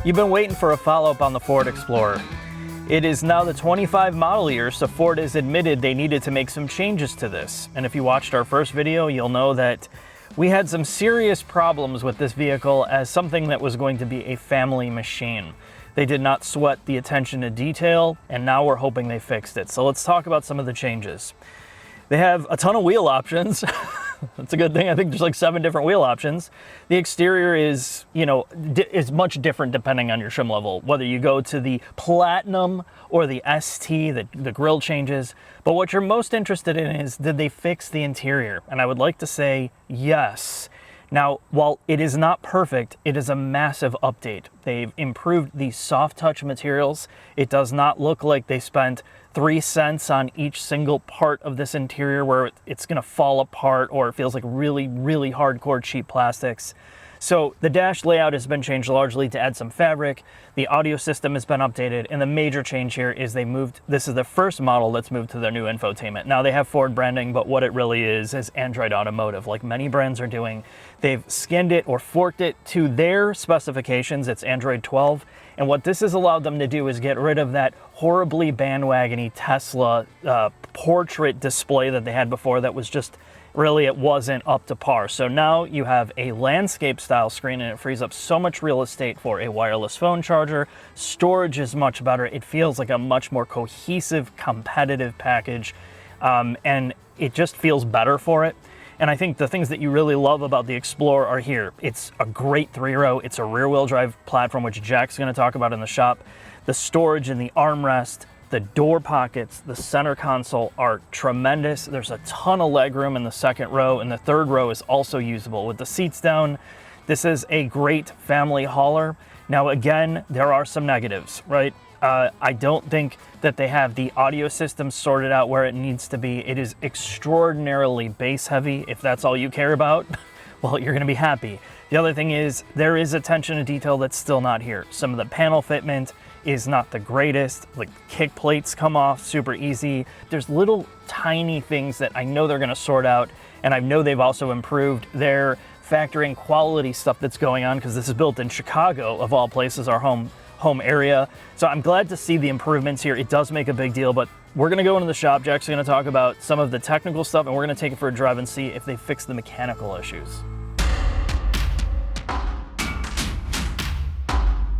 You've been waiting for a follow-up on the Ford Explorer. It is now the 25 model year, so Ford has admitted they needed to make some changes to this. And if you watched our first video, you'll know that we had some serious problems with this vehicle as something that was going to be a family machine. They did not sweat the attention to detail, and now we're hoping they fixed it. So let's talk about some of the changes. They have a ton of wheel options. That's a good thing. I think there's like 7 different wheel options. The exterior is, is much different depending on your trim level, whether you go to the Platinum or the ST, the grille changes. But what you're most interested in is, did they fix the interior? And I would like to say yes. Now, while it is not perfect, it is a massive update. They've improved the soft touch materials. It does not look like they spent 3 cents on each single part of this interior where it's gonna fall apart or it feels like really, really hardcore cheap plastics. So the dash layout has been changed largely to add some fabric. The audio system has been updated, and the major change here is this is the first model that's moved to their new infotainment. Now they have Ford branding, but what it really is Android Automotive, like many brands are doing. They've skinned it or forked it to their specifications. It's Android 12. And what this has allowed them to do is get rid of that horribly bandwagony Tesla portrait display that they had before that was just, really, it wasn't up to par. So now you have a landscape style screen, and it frees up so much real estate for a wireless phone charger. Storage is much better. It feels like a much more cohesive, competitive package, and it just feels better for it. And I think the things that you really love about the Explorer are here. It's a great 3-row. It's a rear-wheel drive platform, which Jack's going to talk about in the shop. The storage and the armrest, the door pockets, the center console are tremendous. There's a ton of legroom in the second row, and the third row is also usable. With the seats down, this is a great family hauler. Now, again, there are some negatives, right? I don't think that they have the audio system sorted out where it needs to be. It is extraordinarily bass heavy. If that's all you care about, well, you're gonna be happy. The other thing is there is attention to detail that's still not here. Some of the panel fitment is not the greatest. Like kick plates come off super easy. There's little tiny things that I know they're gonna sort out, and I know they've also improved their factoring quality stuff that's going on, because this is built in Chicago, of all places, our home area. So I'm glad to see the improvements here. It does make a big deal, but we're gonna go into the shop. Jack's gonna talk about some of the technical stuff, and we're gonna take it for a drive and see if they fix the mechanical issues.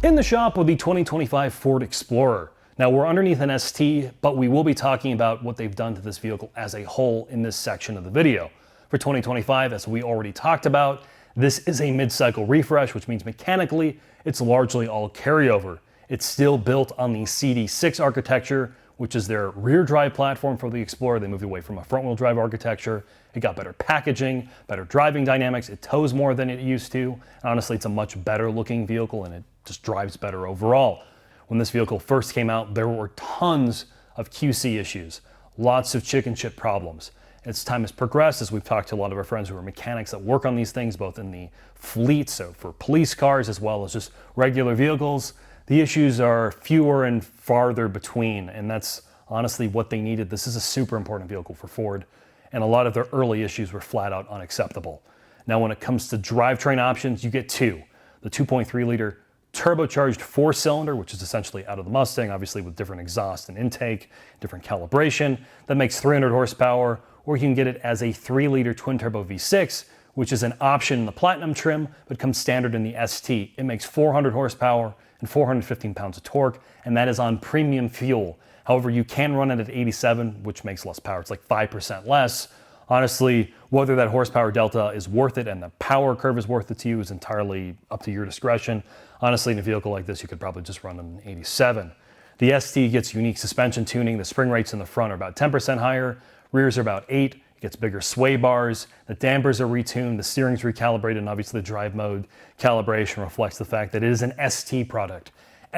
In the shop with the 2025 Ford Explorer. Now we're underneath an ST, but we will be talking about what they've done to this vehicle as a whole in this section of the video. For 2025, as we already talked about, this is a mid-cycle refresh, which means mechanically, it's largely all carryover. It's still built on the CD6 architecture, which is their rear drive platform for the Explorer. They moved away from a front wheel drive architecture. It got better packaging, better driving dynamics. It tows more than it used to. And honestly, it's a much better looking vehicle, and it just drives better overall. When this vehicle first came out, there were tons of QC issues, lots of chicken shit problems. As time has progressed, as we've talked to a lot of our friends who are mechanics that work on these things, both in the fleet, so for police cars as well as just regular vehicles, the issues are fewer and farther between, and that's honestly what they needed. This is a super important vehicle for Ford, and a lot of their early issues were flat out unacceptable. Now, when it comes to drivetrain options, you get 2. The 2.3 liter turbocharged 4-cylinder, which is essentially out of the Mustang, obviously with different exhaust and intake, different calibration, that makes 300 horsepower, or you can get it as a 3-liter twin-turbo V6, which is an option in the Platinum trim, but comes standard in the ST. It makes 400 horsepower and 415 pounds of torque, and that is on premium fuel. However, you can run it at 87, which makes less power. It's like 5% less. Honestly, whether that horsepower delta is worth it and the power curve is worth it to you is entirely up to your discretion. Honestly, in a vehicle like this, you could probably just run an 87. The ST gets unique suspension tuning. The spring rates in the front are about 10% higher. Rears are about 8. It gets bigger sway bars. The dampers are retuned. The steering's recalibrated, and obviously the drive mode calibration reflects the fact that it is an ST product.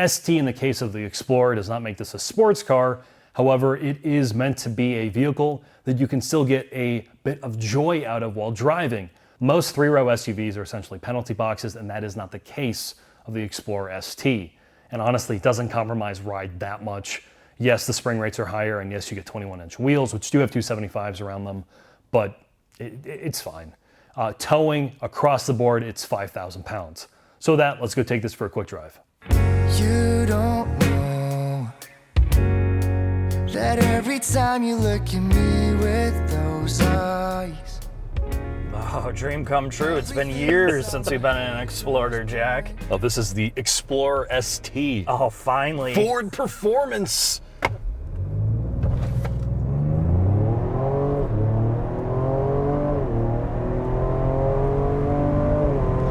ST, in the case of the Explorer, does not make this a sports car. However, it is meant to be a vehicle that you can still get a bit of joy out of while driving. Most 3-row SUVs are essentially penalty boxes, and that is not the case of the Explorer ST. And honestly, it doesn't compromise ride that much. Yes, the spring rates are higher, and yes, you get 21-inch wheels, which do have 275s around them, but it's fine. Towing across the board, it's 5,000 pounds. So with that, let's go take this for a quick drive. You don't know that every time you look at me with those eyes. Oh, dream come true. It's been years since we've been in an Explorer, Jack. Oh, this is the Explorer ST. Oh, finally. Ford Performance.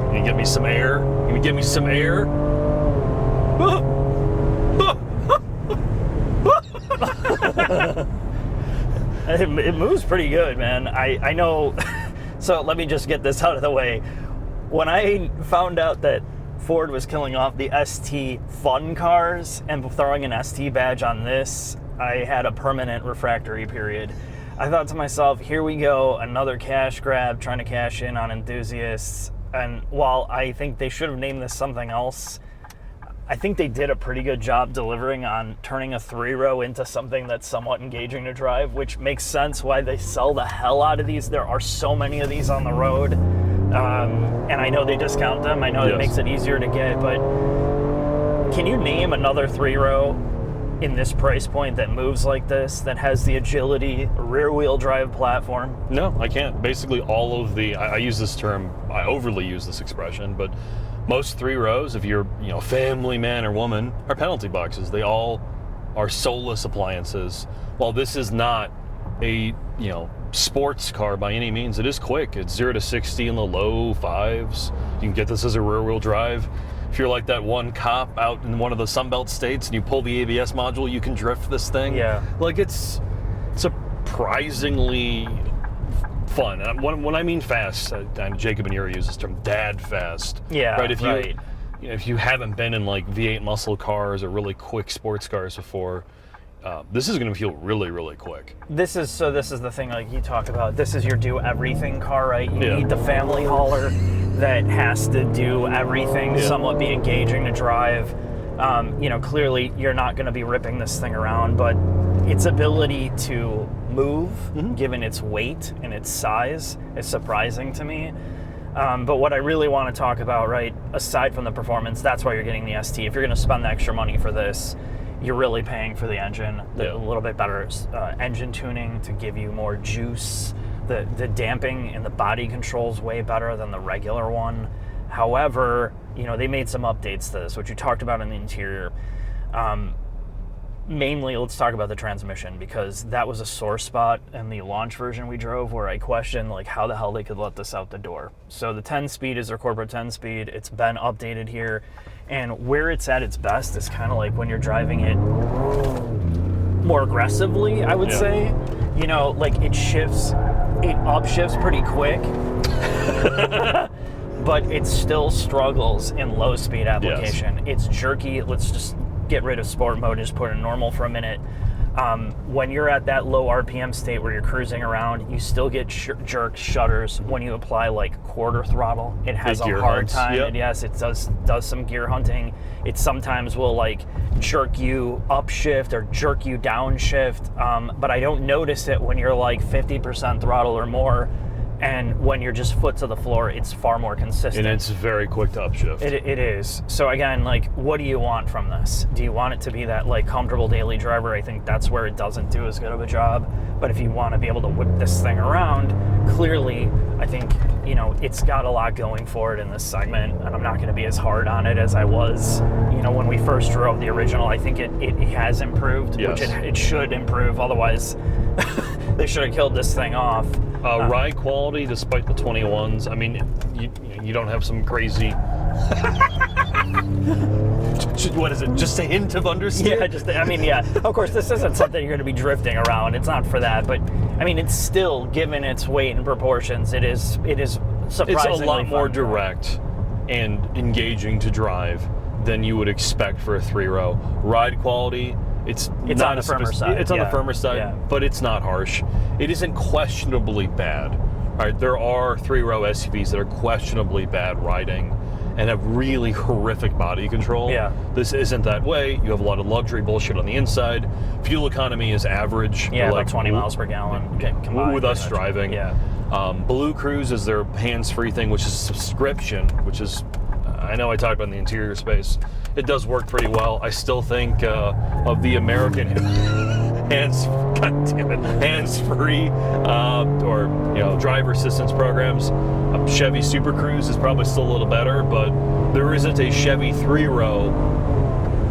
Can you get me some air? Can you get me some air? It moves pretty good, man. I know. So let me just get this out of the way. When I found out that Ford was killing off the ST fun cars and throwing an ST badge on this, I had a permanent refractory period. I thought to myself, here we go, another cash grab trying to cash in on enthusiasts. And while I think they should have named this something else, I think they did a pretty good job delivering on turning a 3-row into something that's somewhat engaging to drive, which makes sense why they sell the hell out of these. There are so many of these on the road, and I know they discount them. I know it makes it easier to get, but can you name another 3-row in this price point that moves like this, that has the agility, rear-wheel drive platform? No, I can't. Basically, all of the, I use this term, I overly use this expression, but most 3-rows, if you're a family man or woman, are penalty boxes. They all are soulless appliances. While this is not a sports car by any means, it is quick. It's 0 to 60 in the low 5s. You can get this as a rear-wheel drive. If you're like that one cop out in one of the Sunbelt states and you pull the ABS module, you can drift this thing. Yeah. Like, it's surprisingly fun. When I mean fast, Jacob and Yuri use this term, dad fast. Yeah, right. If you haven't been in like V8 muscle cars or really quick sports cars before, this is going to feel really, really quick. This is the thing, like you talk about. This is your do everything car, right? You need the family hauler that has to do everything, somewhat be engaging to drive. Clearly you're not going to be ripping this thing around, but its ability to move, given its weight and its size, is surprising to me. But what I really want to talk about, right, aside from the performance, that's why you're getting the ST. If you're going to spend the extra money for this, you're really paying for the engine, a little bit better engine tuning to give you more juice. The damping and the body control is way better than the regular one. However, they made some updates to this, which you talked about in the interior. Mainly, let's talk about the transmission, because that was a sore spot in the launch version we drove where I questioned like how the hell they could let this out the door. So the 10-speed is their corporate 10-speed. It's been updated here, and where it's at its best is kind of like when you're driving it more aggressively, I would say. Like it upshifts pretty quick. But it still struggles in low speed application. It's jerky. Let's just get rid of sport mode, just put it in normal for a minute. When you're at that low RPM state where you're cruising around, you still get jerk shudders when you apply like quarter throttle. It has a hard time. Yes, it does some gear hunting. It sometimes will like jerk you upshift or jerk you downshift, but I don't notice it when you're like 50% throttle or more. And when you're just foot to the floor, it's far more consistent. And it's very quick to upshift. It is. So again, like, what do you want from this? Do you want it to be that like comfortable daily driver? I think that's where it doesn't do as good of a job. But if you want to be able to whip this thing around, clearly, I think, it's got a lot going for it in this segment. And I'm not going to be as hard on it as I was, when we first drove the original. I think it has improved, which it should improve. Otherwise, they should have killed this thing off. Ride quality, despite the 21s, I mean, you don't have some crazy... What is it? Just a hint of understeer? Yeah. Of course, this isn't something you're going to be drifting around. It's not for that. But, I mean, it's still, given its weight and proportions, it is surprisingly It's a lot more fun. direct and engaging to drive than you would expect for a 3-row. Ride quality... It's not on the firmer side. It's on the firmer side, but it's not harsh. It isn't questionably bad. All right, there are 3-row SUVs that are questionably bad riding and have really horrific body control. Yeah. This isn't that way. You have a lot of luxury bullshit on the inside. Fuel economy is average. Yeah, like 20 miles per gallon. With us driving. Yeah. Blue Cruise is their hands-free thing, which is subscription, which is, I know I talked about in the interior space. it does work pretty well. I still think of the American hands-free or driver assistance programs. Chevy Super Cruise is probably still a little better, but there isn't a Chevy 3-row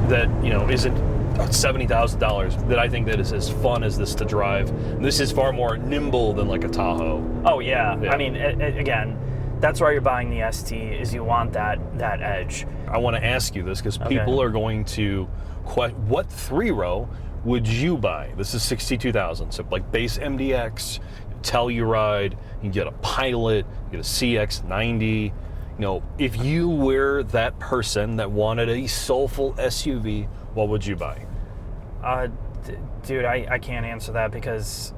that isn't $70,000 that I think that is as fun as this to drive. This is far more nimble than like a Tahoe. Oh yeah. I mean, again, that's why you're buying the ST, is you want that edge. I want to ask you this because people are going to what 3-row would you buy? This is $62,000. So like base MDX, Telluride, you can get a Pilot, you get a CX90. If you were that person that wanted a soulful SUV, what would you buy? Dude, I can't answer that because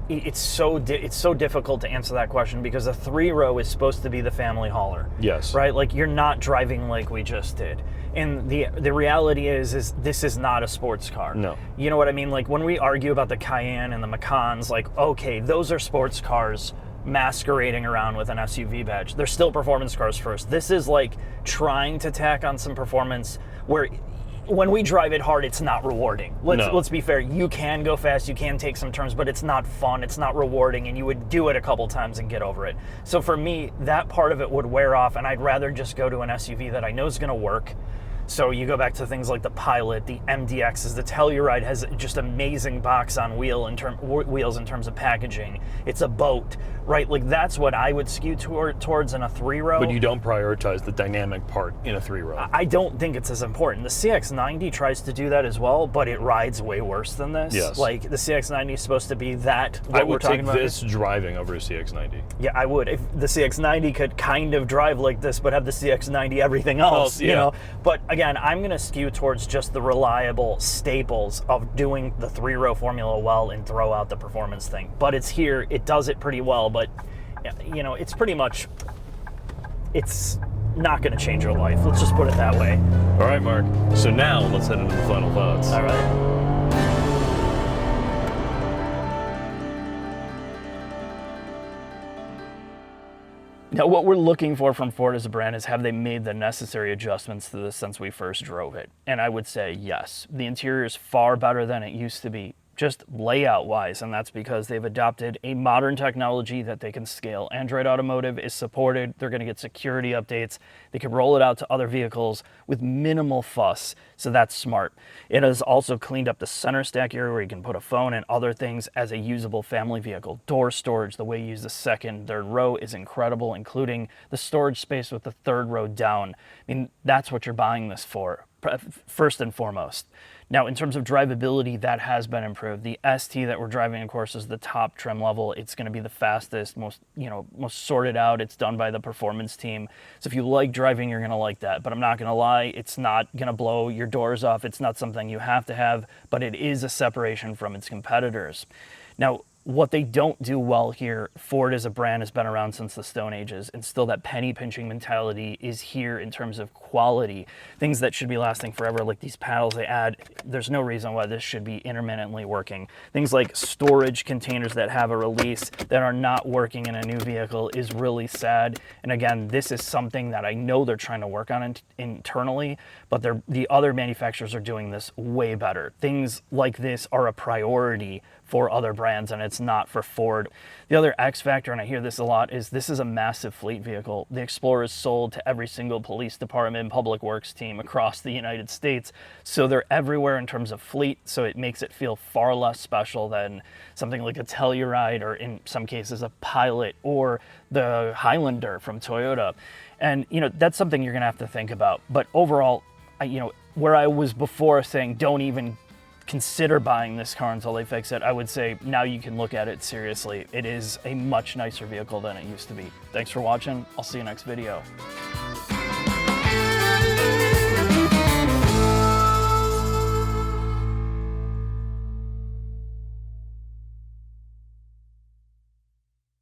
it's so difficult to answer that question because a 3-row is supposed to be the family hauler. Yes. Right? Like, you're not driving like we just did. And the reality is this is not a sports car. No. You know what I mean? Like, when we argue about the Cayenne and the Macans, like, okay, those are sports cars masquerading around with an SUV badge. They're still performance cars first. This is like trying to tack on some performance where when we drive it hard, it's not rewarding. Let's be fair. You can go fast, you can take some turns, but it's not fun, it's not rewarding, and you would do it a couple times and get over it. So for me, that part of it would wear off, and I'd rather just go to an SUV that I know is going to work. So you go back to things like the Pilot, the MDXs, the Telluride has just amazing box on wheels in terms of packaging. It's a boat, right? Like, that's what I would skew towards in a 3-row. But you don't prioritize the dynamic part in a 3-row. I don't think it's as important. The CX90 tries to do that as well, but it rides way worse than this. Yes. Like, the CX90 is supposed to be that. I would take this driving over a CX90. Yeah, I would. If the CX90 could kind of drive like this, but have the CX90 everything else, you know. But again, I'm going to skew towards just the reliable staples of doing the 3-row formula well and throw out the performance thing. But it's here. It does it pretty well, but it's pretty much, it's not going to change your life. Let's just put it that way. All right, Mark. So now let's head into the final thoughts. All right. Now, what we're looking for from Ford as a brand is, have they made the necessary adjustments to this since we first drove it? And I would say yes. The interior is far better than it used to be, just layout-wise, and that's because they've adopted a modern technology that they can scale. Android Automotive is supported. They're going to get security updates. They can roll it out to other vehicles with minimal fuss, so that's smart. It has also cleaned up the center stack area where you can put a phone and other things as a usable family vehicle. Door storage, the way you use the second, third row is incredible, including the storage space with the third row down. I mean, that's what you're buying this for, first and foremost. Now, in terms of drivability, that has been improved. The ST that we're driving, of course, is the top trim level. It's going to be the fastest, most sorted out. It's done by the performance team. So if you like driving, you're going to like that. But I'm not going to lie, it's not going to blow your doors off. It's not something you have to have, but it is a separation from its competitors. Now, what they don't do well here, Ford as a brand has been around since the Stone Ages, and still that penny pinching mentality is here in terms of quality. Things that should be lasting forever, like these paddles they add, there's no reason why this should be intermittently working. Things like storage containers that have a release that are not working in a new vehicle is really sad. And again, this is something that I know they're trying to work on internally, but the other manufacturers are doing this way better. Things like this are a priority for other brands, and it's not for Ford. The other X factor, and I hear this a lot, is this is a massive fleet vehicle. The Explorer is sold to every single police department and public works team across the United States, so they're everywhere in terms of fleet, so it makes it feel far less special than something like a Telluride, or in some cases a Pilot, or the Highlander from Toyota. And that's something you're gonna have to think about. But overall, where I was before saying don't even consider buying this car until they fix it, I would say now you can look at it seriously. It is a much nicer vehicle than it used to be. Thanks for watching. I'll see you next video.